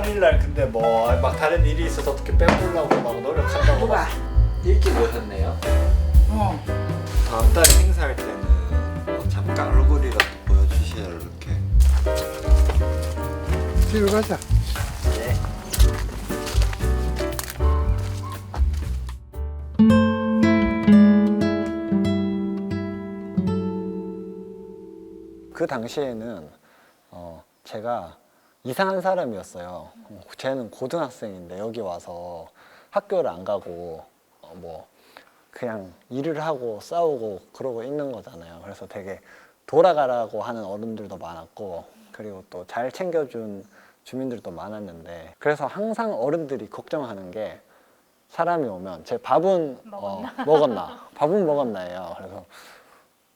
28일 날 근데 뭐 막 다른 일이 있어서 어떻게 빼보려고 막 노력한다고 누가? 막 일찍 오셨네요. 어. 다음 달에 행사할 때는 뭐 잠깐 얼굴이라도 보여주세요 이렇게. 집에 가자. 네. 그 당시에는 제가 이상한 사람이었어요. 쟤는 고등학생인데 여기 와서 학교를 안 가고 뭐 그냥 일을 하고 싸우고 그러고 있는 거잖아요. 그래서 되게 돌아가라고 하는 어른들도 많았고 그리고 또 잘 챙겨준 주민들도 많았는데 그래서 항상 어른들이 걱정하는 게 사람이 오면 제 밥은 먹었나 밥은 먹었나예요. 그래서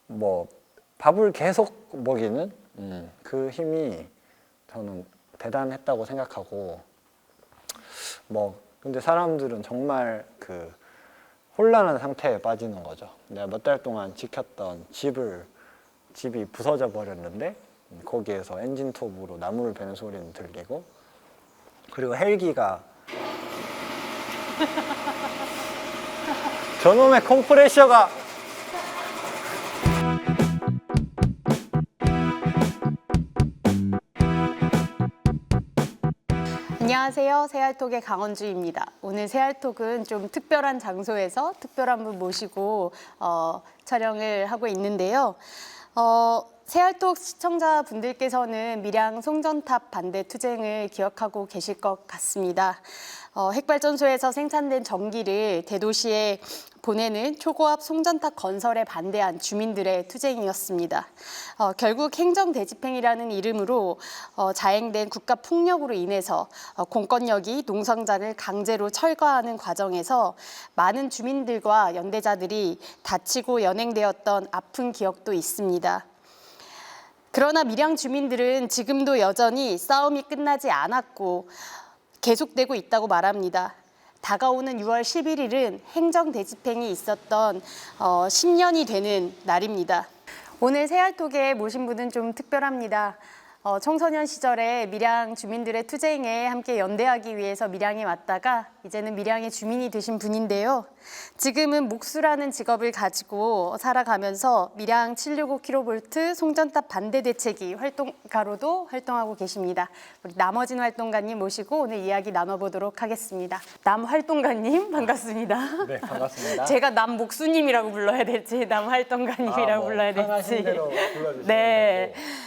뭐 밥을 계속 먹이는 그 힘이 저는 대단했다고 생각하고 뭐 근데 사람들은 정말 그 혼란한 상태에 빠지는 거죠. 내가 몇 달 동안 지켰던 집이 부서져 버렸는데 거기에서 엔진톱으로 나무를 베는 소리는 들리고 그리고 헬기가 저놈의 컴프레셔가 안녕하세요. 새알톡의 강원주입니다. 오늘 새알톡은 좀 특별한 장소에서 특별한 분 모시고 촬영을 하고 있는데요. 새알톡 시청자분들께서는 밀양 송전탑 반대 투쟁을 기억하고 계실 것 같습니다. 핵발전소에서 생산된 전기를 대도시에 보내는 초고압 송전탑 건설에 반대한 주민들의 투쟁이었습니다. 결국 행정대집행이라는 이름으로 자행된 국가 폭력으로 인해서 공권력이 농성장을 강제로 철거하는 과정에서 많은 주민들과 연대자들이 다치고 연행되었던 아픈 기억도 있습니다. 그러나 밀양 주민들은 지금도 여전히 싸움이 끝나지 않았고 계속되고 있다고 말합니다. 다가오는 6월 11일은 행정대집행이 있었던 10년이 되는 날입니다. 오늘 새알톡에 모신 분은 좀 특별합니다. 청소년 시절에 밀양 주민들의 투쟁에 함께 연대하기 위해서 밀양에 왔다가 이제는 밀양의 주민이 되신 분인데요. 지금은 목수라는 직업을 가지고 살아가면서 밀양 765kV 송전탑 반대 대책위 활동가로도 활동하고 계십니다. 우리 남어진 활동가님 모시고 오늘 이야기 나눠보도록 하겠습니다. 남 활동가님 반갑습니다. 네 반갑습니다. 제가 남 목수님이라고 불러야 될지 남 활동가님이라고 불러야 될지. 편하신 대로 불러주시면 네. 되고.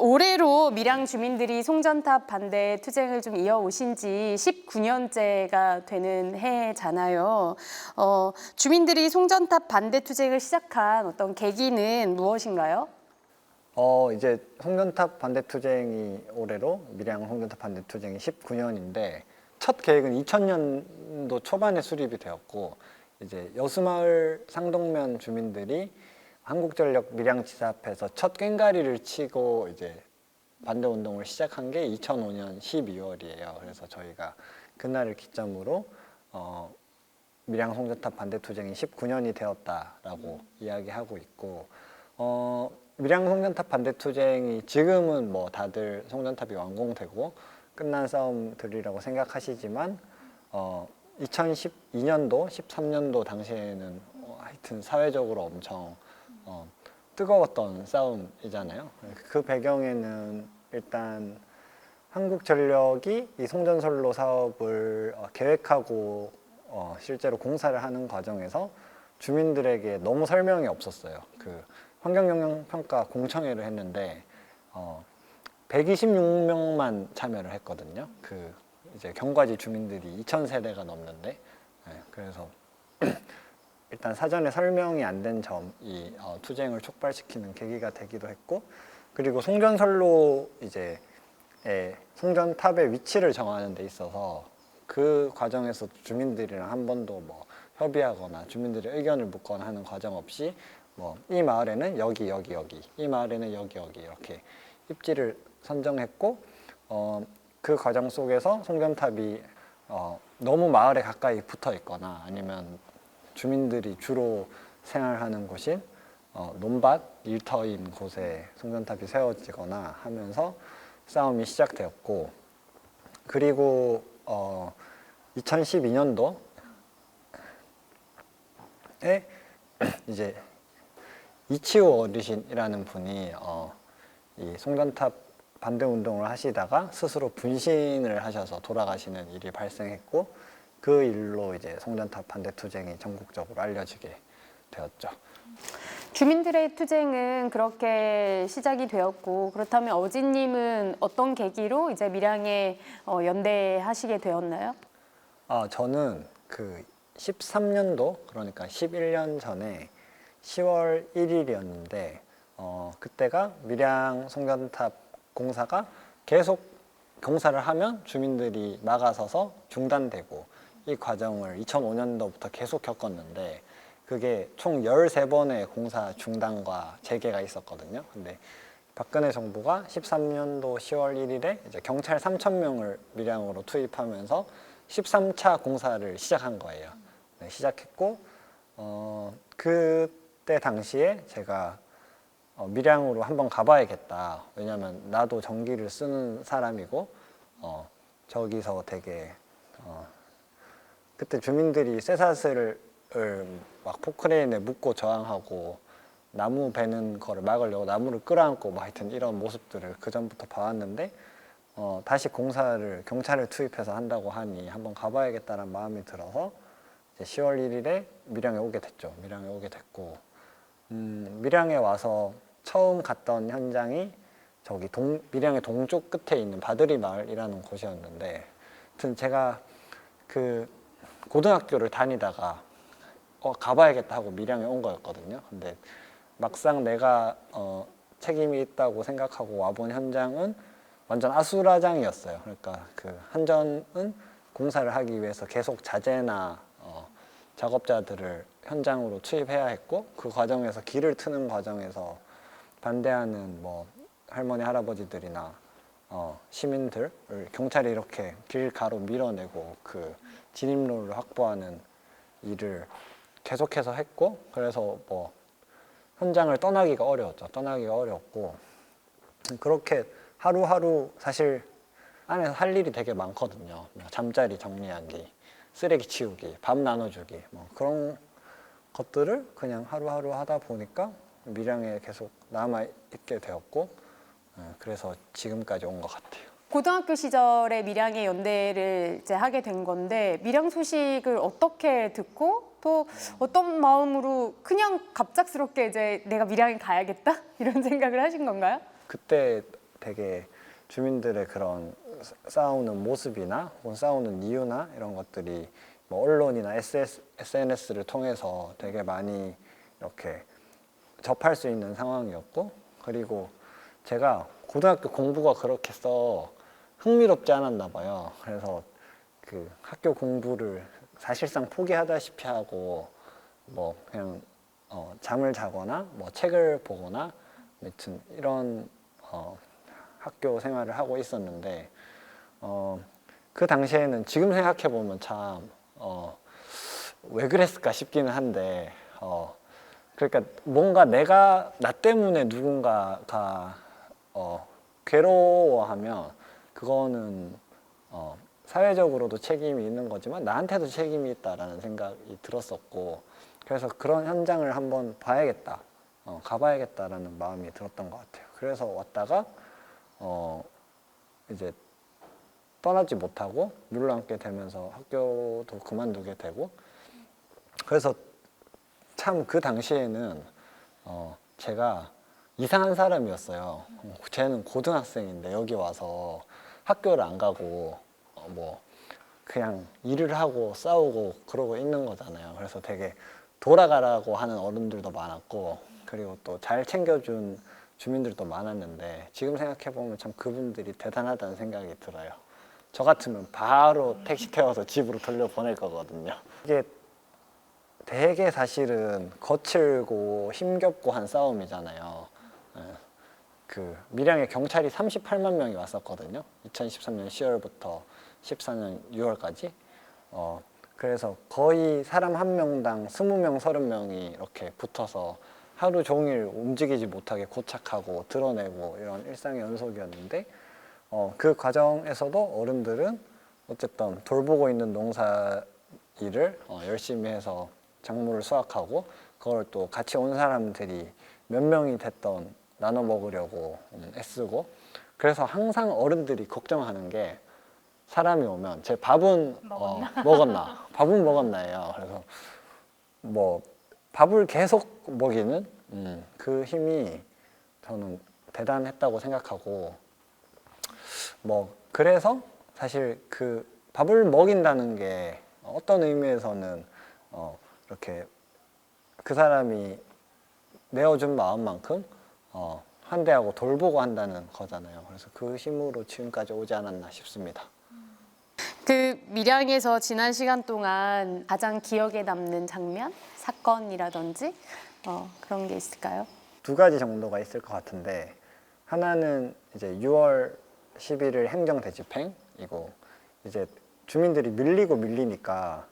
올해로 밀양 주민들이 송전탑 반대 투쟁을 좀 이어오신 지 19년째가 되는 해잖아요. 주민들이 송전탑 반대 투쟁을 시작한 어떤 계기는 무엇인가요? 이제 송전탑 반대 투쟁이 올해로 밀양 송전탑 반대 투쟁이 19년인데 첫 계획은 2000년도 초반에 수립이 되었고 이제 여수마을 상동면 주민들이 한국전력 밀양지사 앞에서 첫 꽹가리를 치고 이제 반대 운동을 시작한 게 2005년 12월이에요. 그래서 저희가 그날을 기점으로 밀양 송전탑 반대 투쟁이 19년이 되었다라고 이야기하고 있고 밀양 송전탑 반대 투쟁이 지금은 뭐 다들 송전탑이 완공되고 끝난 싸움들이라고 생각하시지만 2012년도, 13년도 당시에는 하여튼 사회적으로 엄청 뜨거웠던 싸움이잖아요. 그 배경에는 일단 한국전력이 이 송전선로 사업을 계획하고 실제로 공사를 하는 과정에서 주민들에게 너무 설명이 없었어요. 그 환경영향평가 공청회를 했는데 126명만 참여를 했거든요. 그 이제 경과지 주민들이 2,000세대가 넘는데 그래서 일단 사전에 설명이 안 된 점이 투쟁을 촉발시키는 계기가 되기도 했고 그리고 송전선로 이제 송전탑의 위치를 정하는 데 있어서 그 과정에서 주민들이랑 한 번도 뭐 협의하거나 주민들의 의견을 묻거나 하는 과정 없이 뭐 이 마을에는 여기 이 마을에는 여기 이렇게 입지를 선정했고 그 과정 속에서 송전탑이 너무 마을에 가까이 붙어 있거나 아니면 주민들이 주로 생활하는 곳인 논밭, 일터인 곳에 송전탑이 세워지거나 하면서 싸움이 시작되었고 그리고 2012년도에 이제 이치호 어르신이라는 분이 이 송전탑 반대 운동을 하시다가 스스로 분신을 하셔서 돌아가시는 일이 발생했고, 그 일로 이제 송전탑 반대 투쟁이 전국적으로 알려지게 되었죠. 주민들의 투쟁은 그렇게 시작이 되었고, 그렇다면 어진님은 어떤 계기로 이제 밀양에 연대하시게 되었나요? 저는 그 13년도, 그러니까 11년 전에 10월 1일이었는데 그때가 밀양 송전탑 공사가 계속 공사를 하면 주민들이 막아서서 중단되고, 이 과정을 2005년도부터 계속 겪었는데 그게 총 13번의 공사 중단과 재개가 있었거든요. 근데 박근혜 정부가 13년도 10월 1일에 이제 경찰 3,000명을 밀양으로 투입하면서 13차 공사를 시작한 거예요. 네, 시작했고 그때 당시에 제가 밀양으로 한번 가봐야겠다. 왜냐면 나도 전기를 쓰는 사람이고 저기서 되게 그때 주민들이 쇠사슬을 막 포크레인에 묶고 저항하고 나무 베는 거를 막으려고 나무를 끌어안고 막 하여튼 이런 모습들을 그 전부터 봐왔는데 다시 공사를 경찰을 투입해서 한다고 하니 한번 가봐야겠다는 마음이 들어서 이제 10월 1일에 밀양에 오게 됐죠. 밀양에 오게 됐고 밀양에 와서 처음 갔던 현장이 저기 밀양의 동쪽 끝에 있는 바드리 마을이라는 곳이었는데, 하여튼 제가 그 고등학교를 다니다가 가봐야겠다 하고 밀양에 온 거였거든요. 근데 막상 내가 책임이 있다고 생각하고 와본 현장은 완전 아수라장이었어요. 그러니까 그 한전은 공사를 하기 위해서 계속 자재나 작업자들을 현장으로 투입해야 했고, 그 과정에서 길을 트는 과정에서 반대하는 뭐 할머니 할아버지들이나 시민들을 경찰이 이렇게 길가로 밀어내고 그 진입로를 확보하는 일을 계속해서 했고, 그래서 뭐 현장을 떠나기가 어려웠죠. 떠나기가 어렵고, 그렇게 하루하루 사실 안에서 할 일이 되게 많거든요. 뭐 잠자리 정리하기, 쓰레기 치우기, 밥 나눠주기, 뭐 그런 것들을 그냥 하루하루 하다 보니까 밀양에 계속 남아 있게 되었고, 그래서 지금까지 온 것 같아요. 고등학교 시절에 밀양에 연대를 이제 하게 된 건데, 밀양 소식을 어떻게 듣고 또 어떤 마음으로 그냥 갑작스럽게 이제 내가 밀양에 가야겠다 이런 생각을 하신 건가요? 그때 되게 주민들의 그런 싸우는 모습이나 혹은 싸우는 이유나 이런 것들이 뭐 언론이나 SNS를 통해서 되게 많이 이렇게 접할 수 있는 상황이었고, 그리고 제가 고등학교 공부가 그렇게 써 흥미롭지 않았나 봐요. 그래서 그 학교 공부를 사실상 포기하다시피 하고 뭐 그냥 잠을 자거나 뭐 책을 보거나 아무튼 이런 학교 생활을 하고 있었는데 그 당시에는 지금 생각해 보면 참 왜 그랬을까 싶기는 한데 그러니까 뭔가 나 때문에 누군가가 괴로워하면 그거는 사회적으로도 책임이 있는 거지만 나한테도 책임이 있다라는 생각이 들었었고, 그래서 그런 현장을 한번 봐야겠다, 가봐야겠다라는 마음이 들었던 것 같아요. 그래서 왔다가 이제 떠나지 못하고 물러앉게 되면서 학교도 그만두게 되고, 그래서 참 그 당시에는 제가 이상한 사람이었어요. 쟤는 고등학생인데 여기 와서 학교를 안 가고 뭐 그냥 일을 하고 싸우고 그러고 있는 거잖아요. 그래서 되게 돌아가라고 하는 어른들도 많았고, 그리고 또 잘 챙겨준 주민들도 많았는데 지금 생각해 보면 참 그분들이 대단하다는 생각이 들어요. 저 같으면 바로 택시 태워서 집으로 돌려보낼 거거든요. 이게 되게 사실은 거칠고 힘겹고 한 싸움이잖아요. 그 밀양에 경찰이 38만 명이 왔었거든요. 2013년 10월부터 14년 6월까지. 그래서 거의 사람 한 명당 20명, 30명이 이렇게 붙어서 하루 종일 움직이지 못하게 고착하고 드러내고 이런 일상의 연속이었는데 그 과정에서도 어른들은 어쨌든 돌보고 있는 농사 일을 열심히 해서 작물을 수확하고 그걸 또 같이 온 사람들이 몇 명이 됐던 나눠 먹으려고 애쓰고 그래서 항상 어른들이 걱정하는 게 사람이 오면 제 밥은 먹었나 밥은 먹었나예요. 그래서 뭐 밥을 계속 먹이는 그 힘이 저는 대단했다고 생각하고 뭐 그래서 사실 그 밥을 먹인다는 게 어떤 의미에서는 이렇게 그 사람이 내어준 마음만큼 환대하고 돌보고 한다는 거잖아요. 그래서 그 힘으로 지금까지 오지 않았나 싶습니다. 그 밀양에서 지난 시간 동안 가장 기억에 남는 장면, 사건이라든지 그런 게 있을까요? 두 가지 정도가 있을 것 같은데 하나는 이제 6월 11일 행정대집행이고 이제 주민들이 밀리니까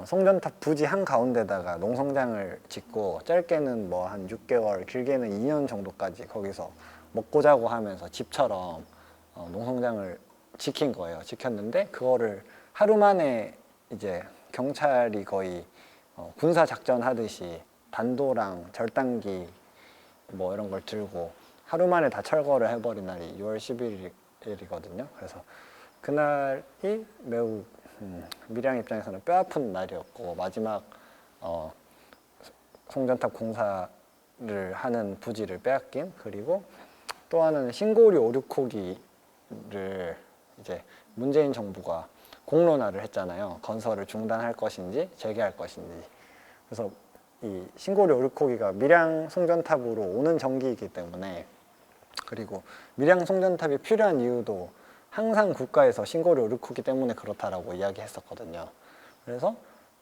송전탑 부지 한 가운데다가 농성장을 짓고 짧게는 뭐 한 6개월 길게는 2년 정도까지 거기서 먹고 자고 하면서 집처럼 농성장을 지킨 거예요. 지켰는데 그거를 하루 만에 이제 경찰이 거의 군사 작전 하듯이 단도랑 절단기 뭐 이런 걸 들고 하루 만에 다 철거를 해버린 날이 6월 11일이거든요. 그래서 그날이 매우 밀양 입장에서는 뼈아픈 날이었고 마지막 송전탑 공사를 하는 부지를 빼앗긴 그리고 또 하나는 신고리 오륙호기를 이제 문재인 정부가 공론화를 했잖아요. 건설을 중단할 것인지 재개할 것인지. 그래서 이 신고리 오륙호기가 밀양 송전탑으로 오는 전기이기 때문에 그리고 밀양 송전탑이 필요한 이유도 항상 국가에서 신고리 오륙호기 때문에 그렇다라고 이야기했었거든요. 그래서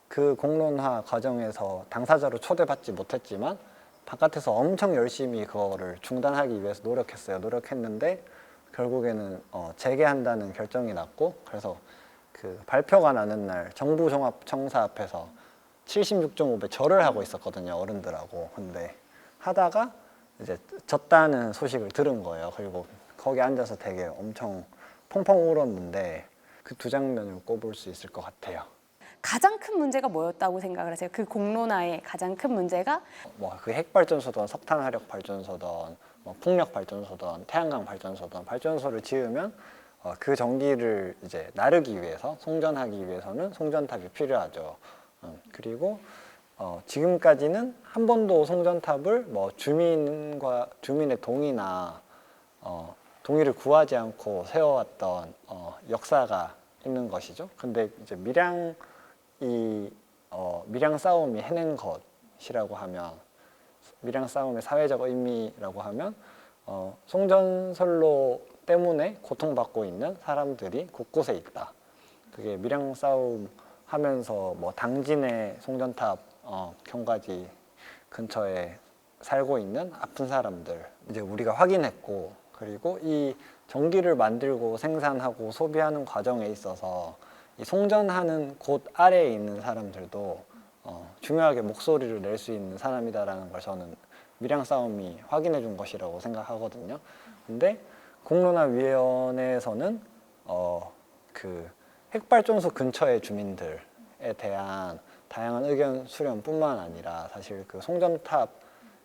그 공론화 과정에서 당사자로 초대받지 못했지만 바깥에서 엄청 열심히 그거를 중단하기 위해서 노력했는데 결국에는 재개한다는 결정이 났고 그래서 그 발표가 나는 날 정부 종합청사 앞에서 76.5배 절을 하고 있었거든요. 어른들하고. 근데 하다가 이제 졌다는 소식을 들은 거예요. 그리고 거기 앉아서 되게 엄청 펑펑 울었는데 그 두 장면을 꼽을 수 있을 것 같아요. 가장 큰 문제가 뭐였다고 생각을 하세요? 그 공론화의 가장 큰 문제가? 뭐 그 핵발전소든 석탄화력 발전소든 뭐 풍력 발전소든 태양광 발전소든 발전소를 지으면 그 전기를 이제 나르기 위해서 송전하기 위해서는 송전탑이 필요하죠. 그리고 지금까지는 한 번도 송전탑을 뭐 주민의 동의나 동의를 구하지 않고 세워왔던 역사가 있는 것이죠. 근데 이제 밀양 싸움이 해낸 것이라고 하면 밀양 싸움의 사회적 의미라고 하면 송전선로 때문에 고통받고 있는 사람들이 곳곳에 있다. 그게 밀양 싸움 하면서 뭐 당진의 송전탑 경과지 근처에 살고 있는 아픈 사람들 이제 우리가 확인했고 그리고 이 전기를 만들고 생산하고 소비하는 과정에 있어서 이 송전하는 곳 아래에 있는 사람들도 중요하게 목소리를 낼 수 있는 사람이다라는 걸 저는 밀양 싸움이 확인해 준 것이라고 생각하거든요. 근데 공론화위원회에서는 그 핵발전소 근처의 주민들에 대한 다양한 의견 수렴뿐만 아니라 사실 그 송전탑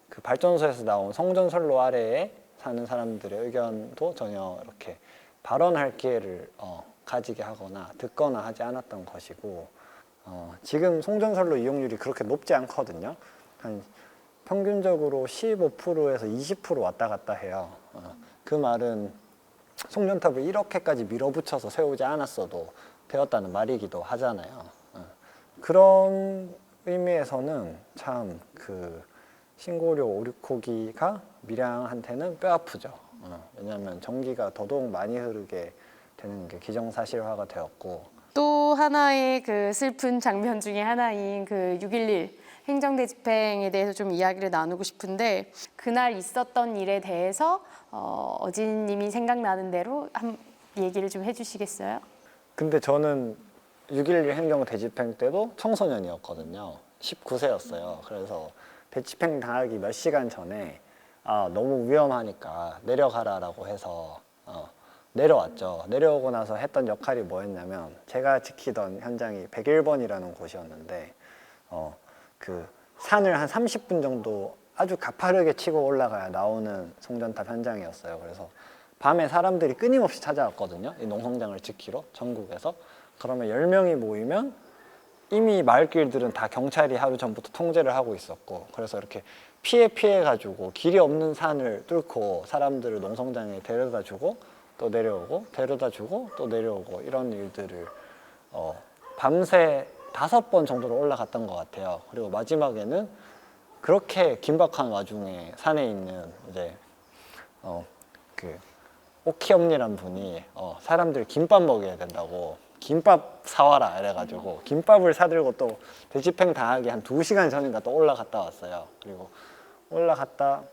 그 발전소에서 나온 송전선로 아래에 사는 사람들의 의견도 전혀 이렇게 발언할 기회를 가지게 하거나 듣거나 하지 않았던 것이고 지금 송전선로 이용률이 그렇게 높지 않거든요. 한 평균적으로 15%에서 20% 왔다 갔다 해요. 그 말은 송전탑을 이렇게까지 밀어붙여서 세우지 않았어도 되었다는 말이기도 하잖아요. 그런 의미에서는 참 그 신고리 오륙호기가 밀양한테는 뼈 아프죠. 왜냐하면 전기가 더더욱 많이 흐르게 되는 게 기정사실화가 되었고 또 하나의 그 슬픈 장면 중에 하나인 그 6.11 행정대집행에 대해서 좀 이야기를 나누고 싶은데 그날 있었던 일에 대해서 어진님이 생각나는 대로 한 얘기를 좀 해주시겠어요? 근데 저는 6.11 행정 대집행 때도 청소년이었거든요. 19세였어요. 그래서 대집행 당하기 몇 시간 전에 너무 위험하니까 내려가라라고 해서 내려왔죠. 내려오고 나서 했던 역할이 뭐였냐면 제가 지키던 현장이 101번이라는 곳이었는데 그 산을 한 30분 정도 아주 가파르게 치고 올라가야 나오는 송전탑 현장이었어요. 그래서 밤에 사람들이 끊임없이 찾아왔거든요. 이 농성장을 지키러 전국에서. 그러면 10명이 모이면 이미 마을길들은 다 경찰이 하루 전부터 통제를 하고 있었고, 그래서 이렇게 피해 가지고 길이 없는 산을 뚫고 사람들을 농성장에 데려다 주고 또 내려오고 데려다 주고 또 내려오고 이런 일들을 밤새 5번 정도로 올라갔던 것 같아요. 그리고 마지막에는 그렇게 긴박한 와중에 산에 있는 이제 그 오키엄니란 분이 사람들 김밥 먹여야 된다고 김밥 사와라 이래가지고 김밥을 사들고 또 대집행 당하기 한 2시간 전인가 또 올라갔다 왔어요. 그리고 올라갔다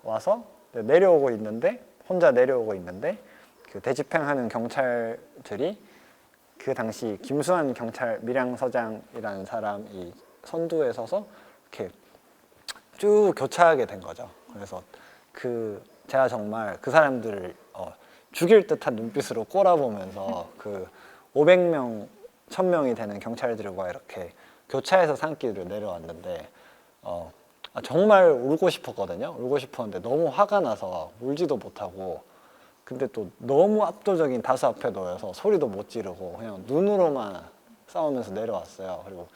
와서 내려오고 있는데 혼자 내려오고 있는데 그 대집행하는 경찰들이 그 당시 김수환 경찰 밀양서장이라는 사람이 선두에 서서 이렇게 쭉 교차하게 된 거죠. 그래서 제가 정말 그 사람들을 죽일 듯한 눈빛으로 꼬라보면서 그 500명, 1000명이 되는 경찰들과 이렇게 교차해서 산길을 내려왔는데 정말 울고 싶었거든요. 울고 싶었는데 너무 화가 나서 울지도 못하고, 근데 또 너무 압도적인 다수 앞에 놓여서 소리도 못 지르고 그냥 눈으로만 싸우면서 내려왔어요. 그리고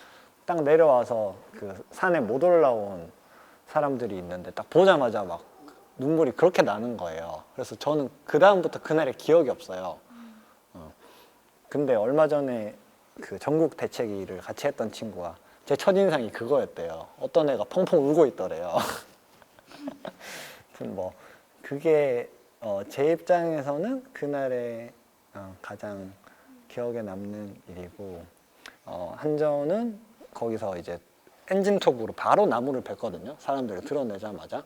딱 내려와서 그 산에 못 올라온 사람들이 있는데 딱 보자마자 막 눈물이 그렇게 나는 거예요. 그래서 저는 그 다음부터 그날의 기억이 없어요. 근데 얼마 전에 그 전국 대책위를 같이 했던 친구가 제 첫인상이 그거였대요. 어떤 애가 펑펑 울고 있더래요. 아무튼 뭐 그게 제 입장에서는 그날의 가장 기억에 남는 일이고, 한전은 거기서 이제 엔진톱으로 바로 나무를 뱄거든요. 사람들을 드러내자마자.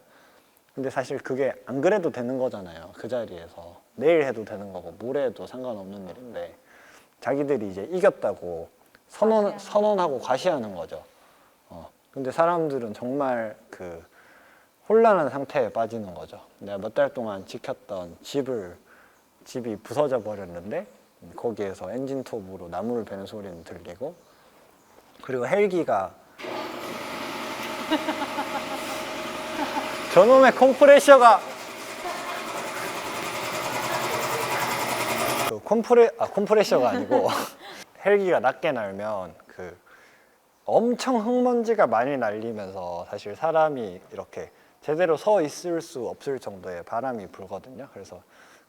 근데 사실 그게 안 그래도 되는 거잖아요. 그 자리에서 내일 해도 되는 거고 모레 해도 상관없는 일인데 자기들이 이제 이겼다고 선언하고 과시하는 거죠. 근데 사람들은 정말 그 혼란한 상태에 빠지는 거죠. 내가 몇 달 동안 지켰던 집이 부서져 버렸는데 거기에서 엔진톱으로 나무를 베는 소리는 들리고, 그리고 헬기가 저놈의 컴프레셔가 컴프레셔가 아니고 헬기가 낮게 날면 그 엄청 흙먼지가 많이 날리면서 사실 사람이 이렇게 제대로 서 있을 수 없을 정도의 바람이 불거든요. 그래서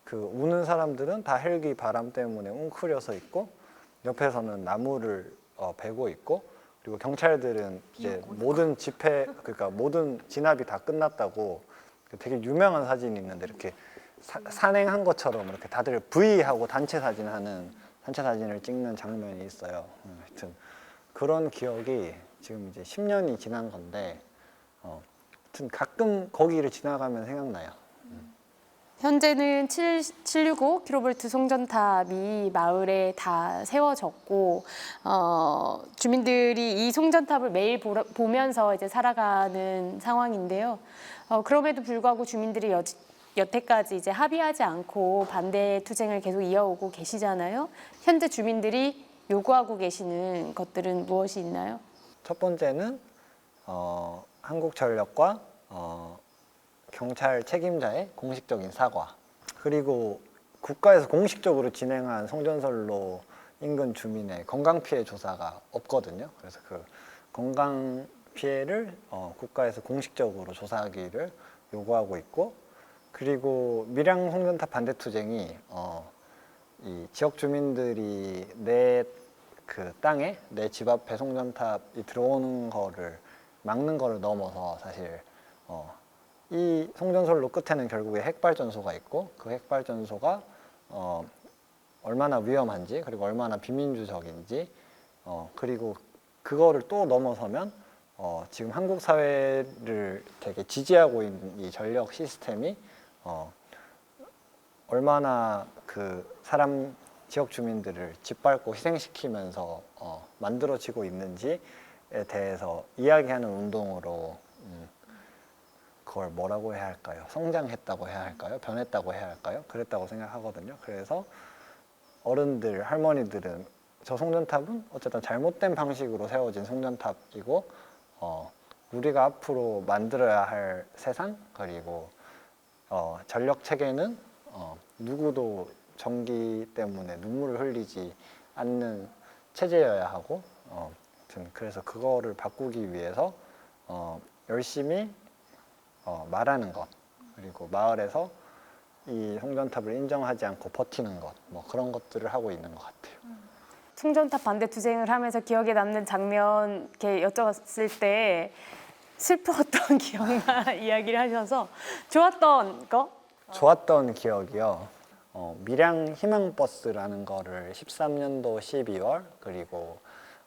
그 우는 사람들은 다 헬기 바람 때문에 웅크려서 있고, 옆에서는 나무를 베고 있고, 그리고 경찰들은 이제 모든 그러니까 모든 진압이 다 끝났다고 되게 유명한 사진이 있는데 이렇게 산행한 것처럼 이렇게 다들 V하고 단체 사진을 찍는 장면이 있어요. 하여튼 그런 기억이 지금 이제 10년이 지난 건데, 하여튼 가끔 거기를 지나가면 생각나요. 현재는 765 킬로볼트 송전탑이 마을에 다 세워졌고, 주민들이 이 송전탑을 매일 보면서 이제 살아가는 상황인데요. 그럼에도 불구하고 주민들이 여태까지 이제 합의하지 않고 반대 투쟁을 계속 이어오고 계시잖아요. 현재 주민들이 요구하고 계시는 것들은 무엇이 있나요? 첫 번째는 한국전력과 경찰 책임자의 공식적인 사과, 그리고 국가에서 공식적으로 진행한 송전선로 인근 주민의 건강 피해 조사가 없거든요. 그래서 그 건강 피해를 국가에서 공식적으로 조사하기를 요구하고 있고, 그리고 밀양 송전탑 반대 투쟁이 이 지역 주민들이 내 그 땅에 내 집 앞에 송전탑이 들어오는 거를 막는 거를 넘어서 사실 이 송전선로 끝에는 결국에 핵발전소가 있고, 그 핵발전소가 얼마나 위험한지, 그리고 얼마나 비민주적인지, 그리고 그거를 또 넘어서면 지금 한국 사회를 되게 지지하고 있는 이 전력 시스템이 얼마나 그 지역 주민들을 짓밟고 희생시키면서 만들어지고 있는지에 대해서 이야기하는 운동으로 그걸 뭐라고 해야 할까요? 성장했다고 해야 할까요? 변했다고 해야 할까요? 그랬다고 생각하거든요. 그래서 어른들, 할머니들은 저 송전탑은 어쨌든 잘못된 방식으로 세워진 송전탑이고 우리가 앞으로 만들어야 할 세상 그리고 전력 체계는 누구도 전기 때문에 눈물을 흘리지 않는 체제여야 하고 아무튼 그래서 그거를 바꾸기 위해서 열심히 말하는 것 그리고 마을에서 이 송전탑을 인정하지 않고 버티는 것 뭐 그런 것들을 하고 있는 것 같아요. 송전탑 반대 투쟁을 하면서 기억에 남는 장면 이렇게 여쭤봤을 때 슬펐던 기억나 이야기를 하셔서 좋았던 거? 좋았던 기억이요. 밀양 희망버스라는 거를 13년도 12월 그리고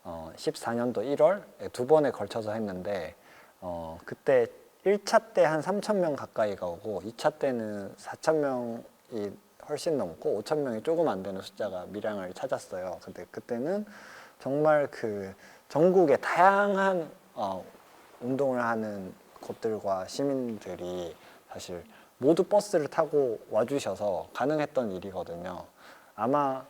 14년도 1월 두 번에 걸쳐서 했는데 그때 1차 때 한 3,000명 가까이가 오고 2차 때는 4,000명이 훨씬 넘고 5,000명이 조금 안 되는 숫자가 밀양을 찾았어요. 근데 그때는 정말 그 전국의 다양한 운동을 하는 곳들과 시민들이 사실 모두 버스를 타고 와주셔서 가능했던 일이거든요. 아마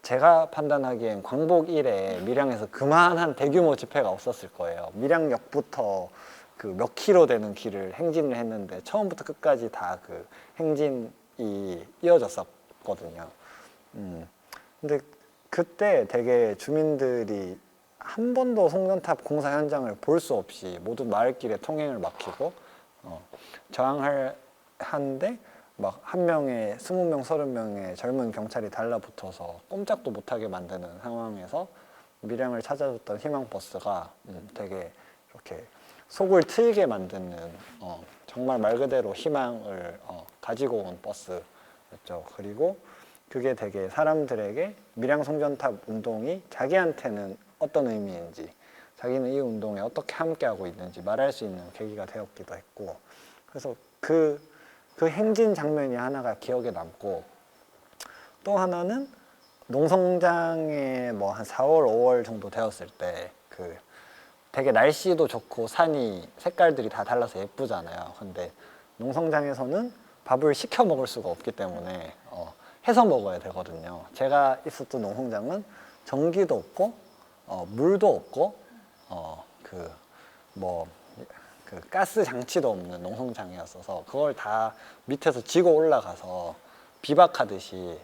제가 판단하기엔 광복 이래 밀양에서 그만한 대규모 집회가 없었을 거예요. 밀양역부터 그 몇 킬로 되는 길을 행진을 했는데 처음부터 끝까지 다 그 행진이 이어졌었거든요. 근데 그때 되게 주민들이 한 번도 송전탑 공사 현장을 볼 수 없이 모두 마을길에 통행을 막히고 저항을 하는데 막 한 명에 20명, 30명의 젊은 경찰이 달라붙어서 꼼짝도 못하게 만드는 상황에서 밀양을 찾아줬던 희망버스가 되게 이렇게 속을 트이게 만드는 정말 말 그대로 희망을 가지고 온 버스였죠. 그리고 그게 되게 사람들에게 밀양 송전탑 운동이 자기한테는 어떤 의미인지 자기는 이 운동에 어떻게 함께하고 있는지 말할 수 있는 계기가 되었기도 했고 그래서 그 행진 장면이 하나가 기억에 남고 또 하나는 농성장에 뭐 한 4월, 5월 정도 되었을 때 그 되게 날씨도 좋고 산이 색깔들이 다 달라서 예쁘잖아요. 근데 농성장에서는 밥을 시켜 먹을 수가 없기 때문에 해서 먹어야 되거든요. 제가 있었던 농성장은 전기도 없고 물도 없고 그 가스 장치도 없는 농성장이었어서 그걸 다 밑에서 지고 올라가서 비박하듯이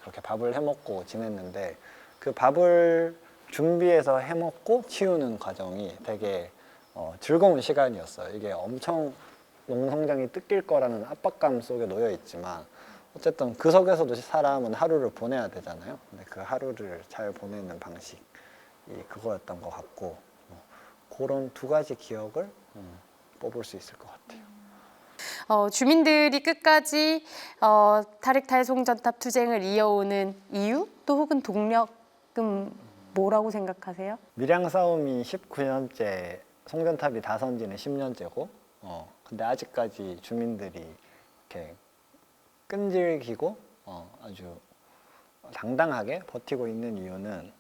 그렇게 밥을 해 먹고 지냈는데 그 밥을 준비해서 해 먹고 치우는 과정이 되게 즐거운 시간이었어요. 이게 엄청 농성장이 뜯길 거라는 압박감 속에 놓여 있지만 어쨌든 그 속에서도 사람은 하루를 보내야 되잖아요. 근데 그 하루를 잘 보내는 방식이 그거였던 것 같고 그런 두 가지 기억을 뽑을 수 있을 것 같아요. 주민들이 끝까지 타릭탈 송전탑 투쟁을 이어오는 이유 또 혹은 동력은 뭐라고 생각하세요? 밀양 싸움이 19년째, 송전탑이 다선 지는 10년째고 근데 아직까지 주민들이 이렇게 끈질기고 아주 당당하게 버티고 있는 이유는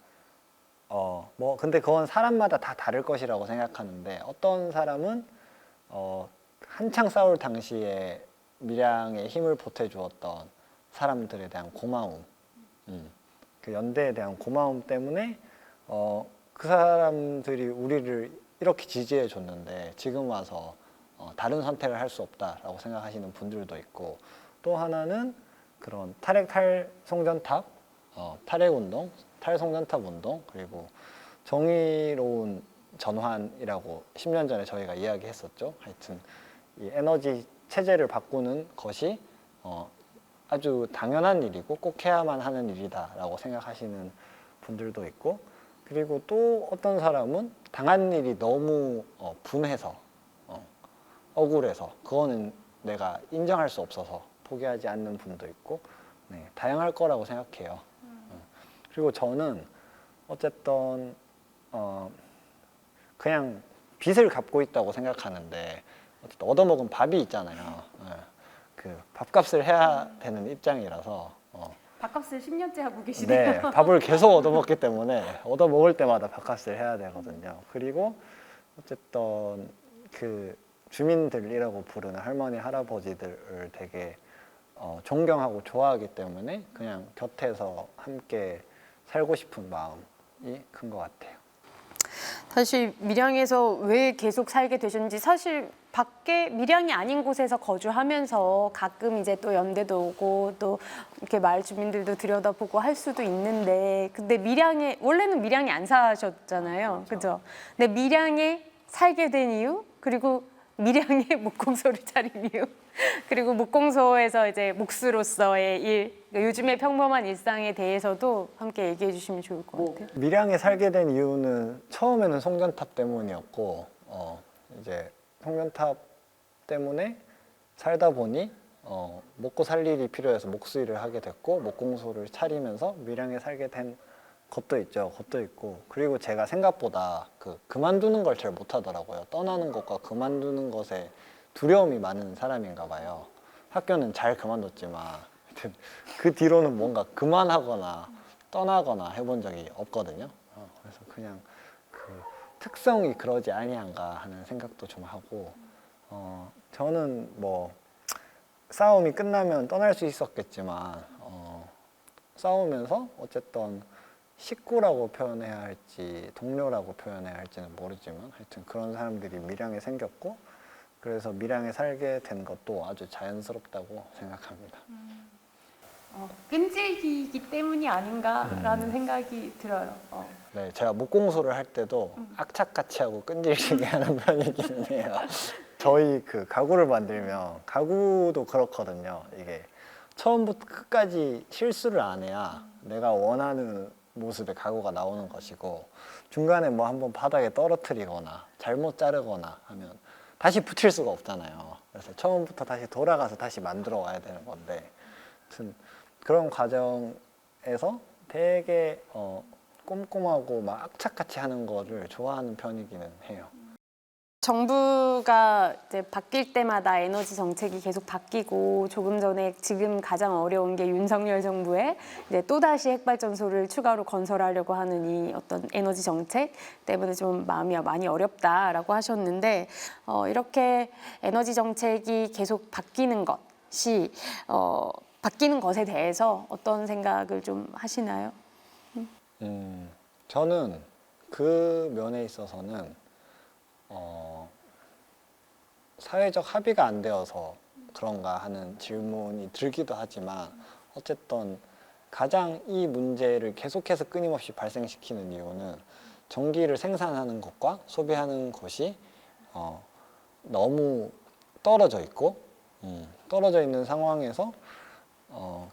뭐 근데 그건 사람마다 다 다를 것이라고 생각하는데 어떤 사람은 한창 싸울 당시에 밀양에 힘을 보태주었던 사람들에 대한 고마움, 그 연대에 대한 고마움 때문에 그 사람들이 우리를 이렇게 지지해 줬는데 지금 와서 다른 선택을 할 수 없다라고 생각하시는 분들도 있고 또 하나는 그런 탈송전탑, 탈핵운동, 탈송전탑 운동 그리고 정의로운 전환이라고 10년 전에 저희가 이야기했었죠. 하여튼 이 에너지 체제를 바꾸는 것이 아주 당연한 일이고 꼭 해야만 하는 일이다라고 생각하시는 분들도 있고 그리고 또 어떤 사람은 당한 일이 너무 분해서 억울해서 그거는 내가 인정할 수 없어서 포기하지 않는 분도 있고 다양할 거라고 생각해요. 그리고 저는 어쨌든 그냥 빚을 갚고 있다고 생각하는데 어쨌든 얻어먹은 밥이 있잖아요. 그 밥값을 해야 되는 입장이라서 밥값을 10년째 하고 계시네요. 네, 밥을 계속 얻어먹기 때문에 얻어먹을 때마다 밥값을 해야 되거든요. 그리고 어쨌든 그 주민들이라고 부르는 할머니 할아버지들을 되게 존경하고 좋아하기 때문에 그냥 곁에서 함께 살고 싶은 마음이 큰 것 같아요. 사실 밀양에서 왜 계속 살게 되셨는지 사실 밖에 밀양이 아닌 곳에서 거주하면서 가끔 이제 또 연대도 오고 또 이렇게 마을 주민들도 들여다보고 할 수도 있는데 근데 밀양에 원래는 밀양에 안 사셨잖아요. 그죠? 근데 밀양에 살게 된 이유 그리고 밀양에 목공소를 차린 이유 그리고 목공소에서 이제 목수로서의 일 그러니까 요즘의 평범한 일상에 대해서도 함께 얘기해 주시면 좋을 것 같아요. 밀양에 살게 된 이유는 처음에는 송전탑 때문이었고 이제 송전탑 때문에 살다 보니 먹고 살 일이 필요해서 목수 일을 하게 됐고 목공소를 차리면서 밀양에 살게 된 것도 있죠. 것도 있고 그리고 제가 생각보다 그만두는 걸 잘 못하더라고요. 떠나는 것과 그만두는 것에 두려움이 많은 사람인가 봐요. 학교는 잘 그만뒀지만 하여튼 그 뒤로는 뭔가 그만하거나 떠나거나 해본 적이 없거든요. 그래서 그냥 그 특성이 그러지 아니한가 하는 생각도 좀 하고 저는 뭐 싸움이 끝나면 떠날 수 있었겠지만 싸우면서 어쨌든 식구라고 표현해야 할지 동료라고 표현해야 할지는 모르지만 하여튼 그런 사람들이 밀양에 생겼고 그래서 밀양에 살게 된 것도 아주 자연스럽다고 생각합니다. 끈질기기 때문이 아닌가라는 생각이 들어요. 네, 제가 목공소를 할 때도 악착같이 하고 끈질기게 하는 편이기는 해요. 저희 그 가구를 만들면 가구도 그렇거든요. 이게 처음부터 끝까지 실수를 안 해야 내가 원하는 모습의 가구가 나오는 것이고 중간에 뭐 한번 바닥에 떨어뜨리거나 잘못 자르거나 하면 다시 붙일 수가 없잖아요. 그래서 처음부터 다시 돌아가서 다시 만들어 와야 되는 건데 아무튼 그런 과정에서 되게 꼼꼼하고 막 악착같이 하는 거를 좋아하는 편이기는 해요. 정부가 이제 바뀔 때마다 에너지 정책이 계속 바뀌고 조금 전에 지금 가장 어려운 게 윤석열 정부의 이제 또다시 핵발전소를 추가로 건설하려고 하는 이 어떤 에너지 정책 때문에 좀 마음이 많이 어렵다라고 하셨는데 이렇게 에너지 정책이 계속 바뀌는 것이 바뀌는 것에 대해서 어떤 생각을 좀 하시나요? 저는 그 면에 있어서는 사회적 합의가 안 되어서 그런가 하는 질문이 들기도 하지만 어쨌든 가장 이 문제를 계속해서 끊임없이 발생시키는 이유는 전기를 생산하는 것과 소비하는 것이 너무 떨어져 있고 떨어져 있는 상황에서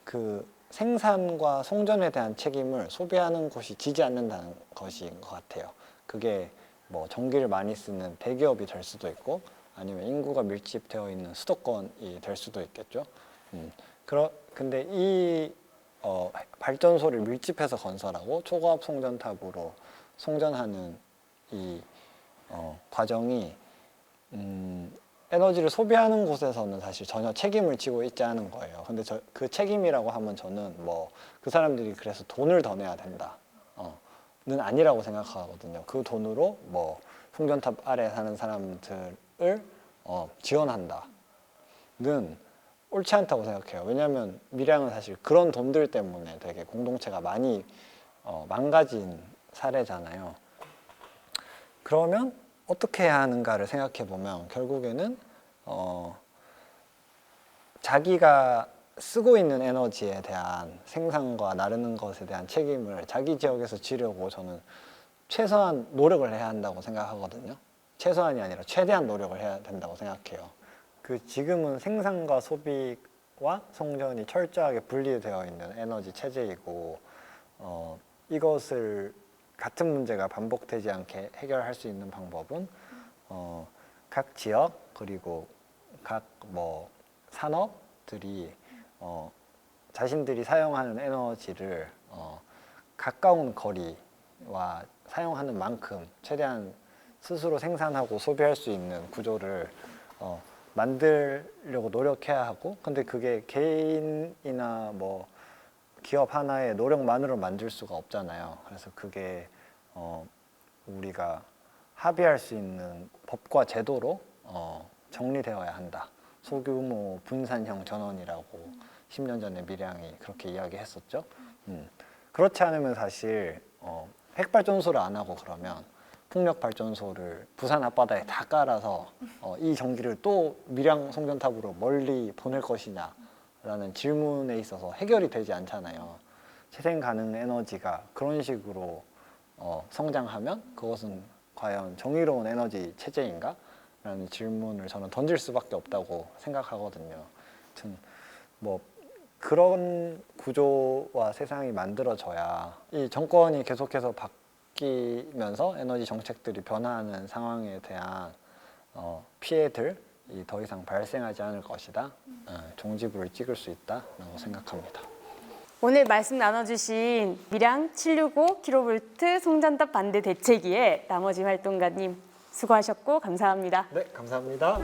그 생산과 송전에 대한 책임을 소비하는 곳이 지지 않는다는 것인 것 같아요. 그게 뭐 전기를 많이 쓰는 대기업이 될 수도 있고 아니면 인구가 밀집되어 있는 수도권이 될 수도 있겠죠. 근데 이 발전소를 밀집해서 건설하고 초고압 송전탑으로 송전하는 이 과정이 에너지를 소비하는 곳에서는 사실 전혀 책임을 지고 있지 않은 거예요. 근데 그 책임이라고 하면 저는 뭐 그 사람들이 그래서 돈을 더 내야 된다. 는 아니라고 생각하거든요. 그 돈으로 뭐 송전탑 아래 사는 사람들을 지원한다는 옳지 않다고 생각해요. 왜냐하면 밀양은 사실 그런 돈들 때문에 되게 공동체가 많이 망가진 사례잖아요. 그러면 어떻게 해야 하는가를 생각해 보면 결국에는 자기가 쓰고 있는 에너지에 대한 생산과 나르는 것에 대한 책임을 자기 지역에서 지려고 저는 최소한 노력을 해야 한다고 생각하거든요. 최소한이 아니라 최대한 노력을 해야 된다고 생각해요. 지금은 생산과 소비와 송전이 철저하게 분리되어 있는 에너지 체제이고 이것을 같은 문제가 반복되지 않게 해결할 수 있는 방법은 각 지역 그리고 각 뭐 산업들이 자신들이 사용하는 에너지를 가까운 거리와 사용하는 만큼 최대한 스스로 생산하고 소비할 수 있는 구조를 만들려고 노력해야 하고 근데 그게 개인이나 뭐 기업 하나의 노력만으로 만들 수가 없잖아요. 그래서 그게 우리가 합의할 수 있는 법과 제도로 정리되어야 한다. 소규모 분산형 전원이라고 10년 전에 밀양이 그렇게 이야기했었죠. 그렇지 않으면 사실 핵발전소를 안 하고 그러면 풍력발전소를 부산 앞바다에 다 깔아서 이 전기를 또 밀양 송전탑으로 멀리 보낼 것이냐라는 질문에 있어서 해결이 되지 않잖아요. 재생 가능 에너지가 그런 식으로 성장하면 그것은 과연 정의로운 에너지 체제인가? 라는 질문을 저는 던질 수밖에 없다고 생각하거든요. 아무튼 뭐 그런 구조와 세상이 만들어져야 이 정권이 계속해서 바뀌면서 에너지 정책들이 변화하는 상황에 대한 피해들이 더 이상 발생하지 않을 것이다. 종지부를 찍을 수 있다라고 생각합니다. 오늘 말씀 나눠주신 밀양 765kV 송전탑 반대 대책위의 나머지 활동가님 수고하셨고 감사합니다. 네, 감사합니다.